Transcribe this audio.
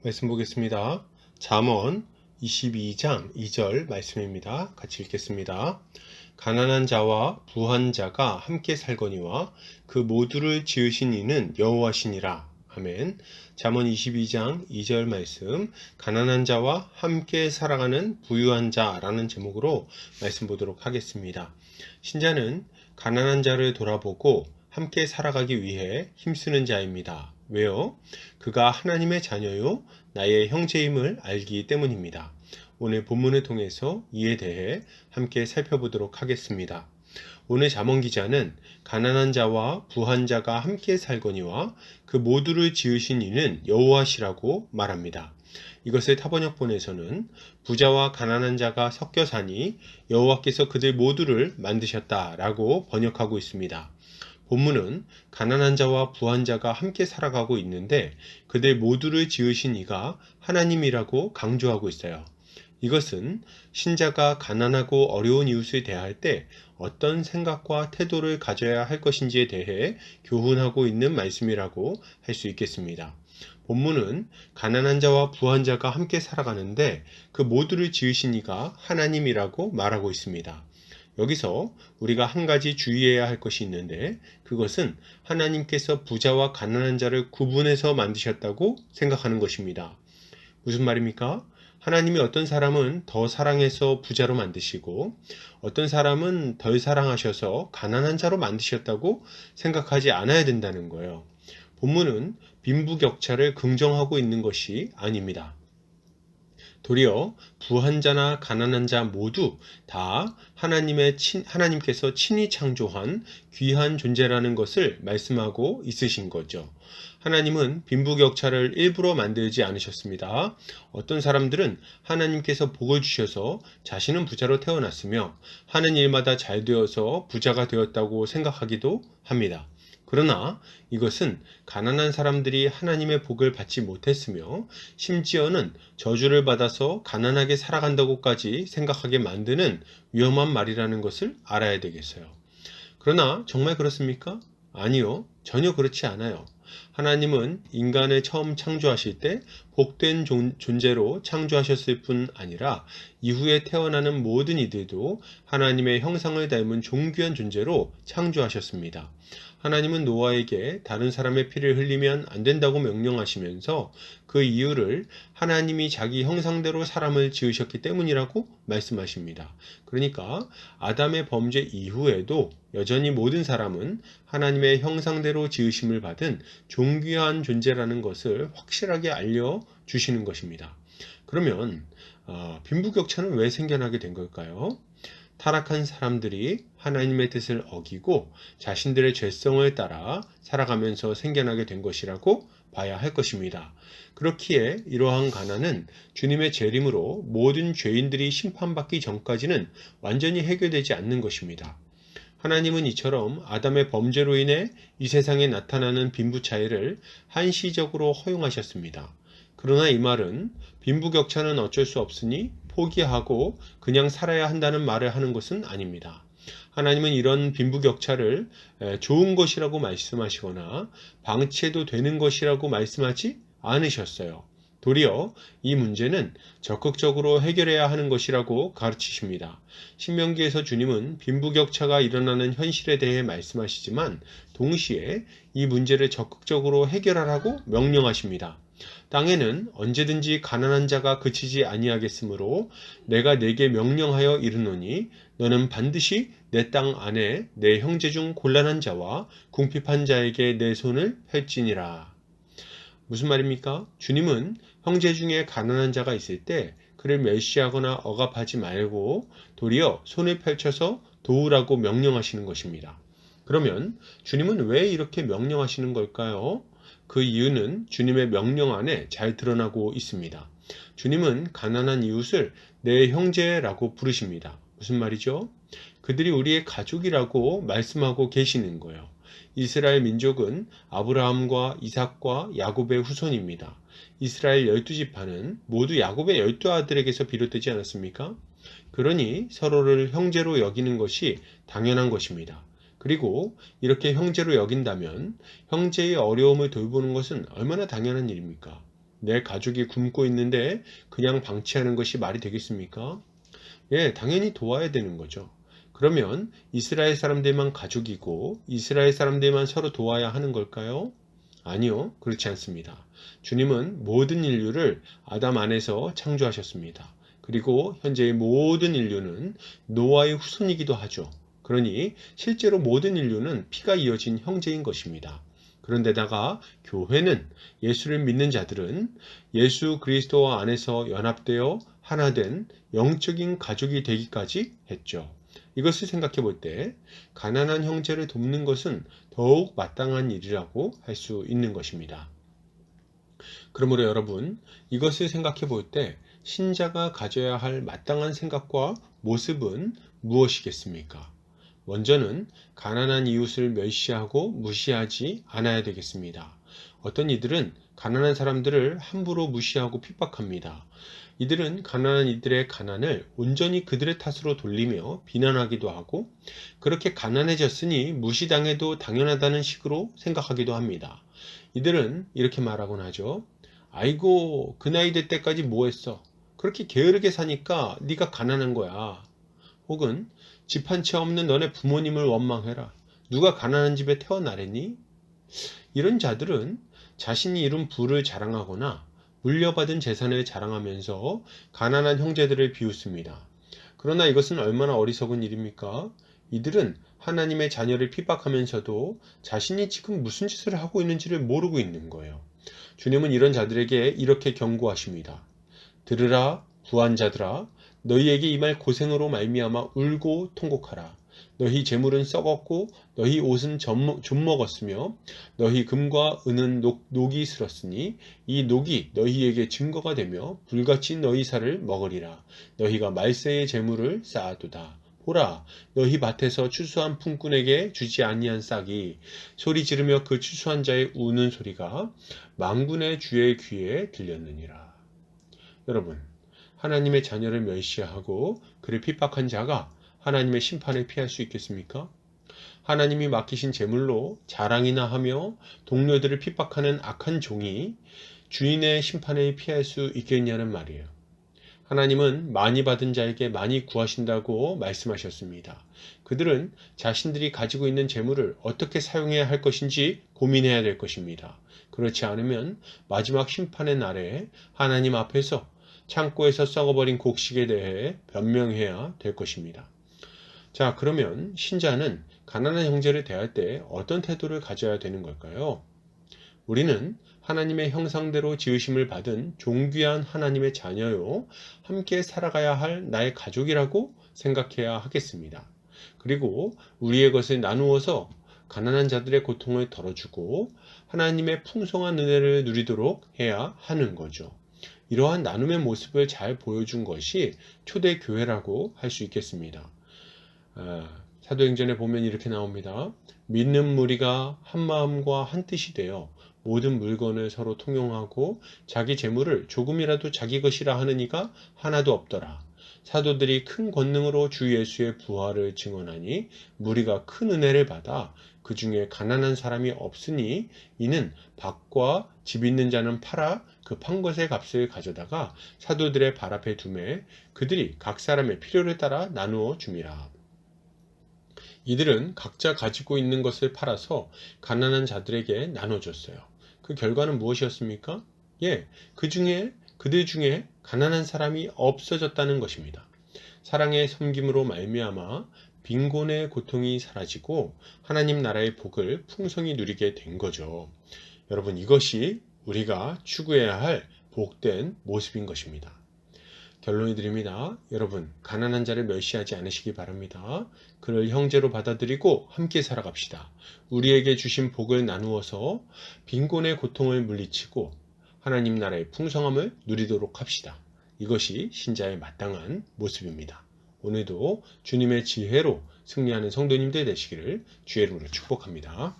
말씀 보겠습니다. 잠언 22장 2절 말씀입니다. 같이 읽겠습니다. 가난한 자와 부한 자가 함께 살거니와 그 모두를 지으신 이는 여호와시니라. 아멘. 잠언 22장 2절 말씀, 가난한 자와 함께 살아가는 부유한 자라는 제목으로 말씀 보도록 하겠습니다. 신자는 가난한 자를 돌아보고 함께 살아가기 위해 힘쓰는 자입니다. 왜요? 그가 하나님의 자녀요 나의 형제임을 알기 때문입니다. 오늘 본문을 통해서 이에 대해 함께 살펴보도록 하겠습니다. 오늘 잠언 기자는 가난한 자와 부한 자가 함께 살거니와 그 모두를 지으신 이는 여호와시라고 말합니다. 이것을 타번역본에서는 부자와 가난한 자가 섞여 사니 여호와께서 그들 모두를 만드셨다라고 번역하고 있습니다. 본문은 가난한 자와 부한 자가 함께 살아가고 있는데 그들 모두를 지으신 이가 하나님이라고 강조하고 있어요. 이것은 신자가 가난하고 어려운 이웃을 대할 때 어떤 생각과 태도를 가져야 할 것인지에 대해 교훈하고 있는 말씀이라고 할 수 있겠습니다. 본문은 가난한 자와 부한 자가 함께 살아가는데 그 모두를 지으신 이가 하나님이라고 말하고 있습니다. 여기서 우리가 한 가지 주의해야 할 것이 있는데 그것은 하나님께서 부자와 가난한 자를 구분해서 만드셨다고 생각하는 것입니다. 무슨 말입니까? 하나님이 어떤 사람은 더 사랑해서 부자로 만드시고 어떤 사람은 덜 사랑하셔서 가난한 자로 만드셨다고 생각하지 않아야 된다는 거예요. 본문은 빈부격차를 긍정하고 있는 것이 아닙니다. 도리어 부한 자나 가난한 자 모두 다 하나님께서 친히 창조한 귀한 존재라는 것을 말씀하고 있으신 거죠. 하나님은 빈부격차를 일부러 만들지 않으셨습니다. 어떤 사람들은 하나님께서 복을 주셔서 자신은 부자로 태어났으며 하는 일마다 잘 되어서 부자가 되었다고 생각하기도 합니다. 그러나 이것은 가난한 사람들이 하나님의 복을 받지 못했으며 심지어는 저주를 받아서 가난하게 살아간다고까지 생각하게 만드는 위험한 말이라는 것을 알아야 되겠어요. 그러나 정말 그렇습니까? 아니요, 전혀 그렇지 않아요. 하나님은 인간을 처음 창조하실 때 복된 존재로 창조하셨을 뿐 아니라 이후에 태어나는 모든 이들도 하나님의 형상을 닮은 존귀한 존재로 창조하셨습니다. 하나님은 노아에게 다른 사람의 피를 흘리면 안 된다고 명령하시면서 그 이유를 하나님이 자기 형상대로 사람을 지으셨기 때문이라고 말씀하십니다. 그러니까 아담의 범죄 이후에도 여전히 모든 사람은 하나님의 형상대로 지으심을 받은 존귀한 존재라는 것을 확실하게 알려주시는 것입니다. 그러면 빈부격차는 왜 생겨나게 된 걸까요? 타락한 사람들이 하나님의 뜻을 어기고 자신들의 죄성을 따라 살아가면서 생겨나게 된 것이라고 봐야 할 것입니다. 그렇기에 이러한 가난은 주님의 재림으로 모든 죄인들이 심판받기 전까지는 완전히 해결되지 않는 것입니다. 하나님은 이처럼 아담의 범죄로 인해 이 세상에 나타나는 빈부 차이를 한시적으로 허용하셨습니다. 그러나 이 말은 빈부격차는 어쩔 수 없으니 포기하고 그냥 살아야 한다는 말을 하는 것은 아닙니다. 하나님은 이런 빈부격차를 좋은 것이라고 말씀하시거나 방치해도 되는 것이라고 말씀하지 않으셨어요. 도리어 이 문제는 적극적으로 해결해야 하는 것이라고 가르치십니다. 신명기에서 주님은 빈부격차가 일어나는 현실에 대해 말씀하시지만 동시에 이 문제를 적극적으로 해결하라고 명령하십니다. 땅에는 언제든지 가난한 자가 그치지 아니하겠으므로 내가 네게 명령하여 이르노니 너는 반드시 내 땅 안에 내 형제 중 곤란한 자와 궁핍한 자에게 내 손을 펼지니라. 무슨 말입니까? 주님은 형제 중에 가난한 자가 있을 때 그를 멸시하거나 억압하지 말고 도리어 손을 펼쳐서 도우라고 명령하시는 것입니다. 그러면 주님은 왜 이렇게 명령하시는 걸까요? 그 이유는 주님의 명령 안에 잘 드러나고 있습니다. 주님은 가난한 이웃을 내 형제라고 부르십니다. 무슨 말이죠? 그들이 우리의 가족이라고 말씀하고 계시는 거예요. 이스라엘 민족은 아브라함과 이삭과 야곱의 후손입니다. 이스라엘 12지파는 모두 야곱의 12아들에게서 비롯되지 않았습니까? 그러니 서로를 형제로 여기는 것이 당연한 것입니다. 그리고 이렇게 형제로 여긴다면 형제의 어려움을 돌보는 것은 얼마나 당연한 일입니까? 내 가족이 굶고 있는데 그냥 방치하는 것이 말이 되겠습니까? 예, 당연히 도와야 되는 거죠. 그러면 이스라엘 사람들만 가족이고 이스라엘 사람들만 서로 도와야 하는 걸까요? 아니요, 그렇지 않습니다. 주님은 모든 인류를 아담 안에서 창조하셨습니다. 그리고 현재의 모든 인류는 노아의 후손이기도 하죠. 그러니 실제로 모든 인류는 피가 이어진 형제인 것입니다. 그런데다가 교회는 예수를 믿는 자들은 예수 그리스도 안에서 연합되어 하나된 영적인 가족이 되기까지 했죠. 이것을 생각해 볼 때 가난한 형제를 돕는 것은 더욱 마땅한 일이라고 할 수 있는 것입니다. 그러므로 여러분, 이것을 생각해 볼 때 신자가 가져야 할 마땅한 생각과 모습은 무엇이겠습니까? 먼저는 가난한 이웃을 멸시하고 무시하지 않아야 되겠습니다. 어떤 이들은 가난한 사람들을 함부로 무시하고 핍박합니다. 이들은 가난한 이들의 가난을 온전히 그들의 탓으로 돌리며 비난하기도 하고 그렇게 가난해졌으니 무시당해도 당연하다는 식으로 생각하기도 합니다. 이들은 이렇게 말하곤 하죠. 아이고, 그 나이 될 때까지 뭐 했어? 그렇게 게으르게 사니까 네가 가난한 거야. 혹은 집 한 채 없는 너네 부모님을 원망해라. 누가 가난한 집에 태어나랬니? 이런 자들은 자신이 이룬 부를 자랑하거나 물려받은 재산을 자랑하면서 가난한 형제들을 비웃습니다. 그러나 이것은 얼마나 어리석은 일입니까? 이들은 하나님의 자녀를 핍박하면서도 자신이 지금 무슨 짓을 하고 있는지를 모르고 있는 거예요. 주님은 이런 자들에게 이렇게 경고하십니다. 들으라, 부한 자들아, 너희에게 임할 고생으로 말미암아 울고 통곡하라. 너희 재물은 썩었고 너희 옷은 좀먹었으며 너희 금과 은은 녹이 슬었으니 이 녹이 너희에게 증거가 되며 불같이 너희 살을 먹으리라. 너희가 말세의 재물을 쌓아두다. 보라, 너희 밭에서 추수한 품꾼에게 주지 아니한 싹이 소리 지르며 그 추수한 자의 우는 소리가 만군의 주의 귀에 들렸느니라. 여러분, 하나님의 자녀를 멸시하고 그를 핍박한 자가 하나님의 심판을 피할 수 있겠습니까? 하나님이 맡기신 재물로 자랑이나 하며 동료들을 핍박하는 악한 종이 주인의 심판을 피할 수 있겠냐는 말이에요. 하나님은 많이 받은 자에게 많이 구하신다고 말씀하셨습니다. 그들은 자신들이 가지고 있는 재물을 어떻게 사용해야 할 것인지 고민해야 될 것입니다. 그렇지 않으면 마지막 심판의 날에 하나님 앞에서 창고에서 썩어버린 곡식에 대해 변명해야 될 것입니다. 자, 그러면 신자는 가난한 형제를 대할 때 어떤 태도를 가져야 되는 걸까요? 우리는 하나님의 형상대로 지으심을 받은 존귀한 하나님의 자녀요, 함께 살아가야 할 나의 가족이라고 생각해야 하겠습니다. 그리고 우리의 것을 나누어서 가난한 자들의 고통을 덜어주고 하나님의 풍성한 은혜를 누리도록 해야 하는 거죠. 이러한 나눔의 모습을 잘 보여준 것이 초대교회라고 할 수 있겠습니다. 사도행전에 보면 이렇게 나옵니다. 믿는 무리가 한 마음과 한 뜻이 되어 모든 물건을 서로 통용하고 자기 재물을 조금이라도 자기 것이라 하는 이가 하나도 없더라. 사도들이 큰 권능으로 주 예수의 부활을 증언하니 무리가 큰 은혜를 받아 그 중에 가난한 사람이 없으니 이는 밭과 집 있는 자는 팔아 그 판 것의 값을 가져다가 사도들의 발 앞에 두매 그들이 각 사람의 필요를 따라 나누어 줌이라. 이들은 각자 가지고 있는 것을 팔아서 가난한 자들에게 나눠줬어요. 그 결과는 무엇이었습니까? 그들 중에 가난한 사람이 없어졌다는 것입니다. 사랑의 섬김으로 말미암아 빈곤의 고통이 사라지고 하나님 나라의 복을 풍성히 누리게 된 거죠. 여러분, 이것이 우리가 추구해야 할 복된 모습인 것입니다. 결론이 드립니다. 여러분, 가난한 자를 멸시하지 않으시기 바랍니다. 그를 형제로 받아들이고 함께 살아갑시다. 우리에게 주신 복을 나누어서 빈곤의 고통을 물리치고 하나님 나라의 풍성함을 누리도록 합시다. 이것이 신자의 마땅한 모습입니다. 오늘도 주님의 지혜로 승리하는 성도님들 되시기를 주의 이름으로 축복합니다.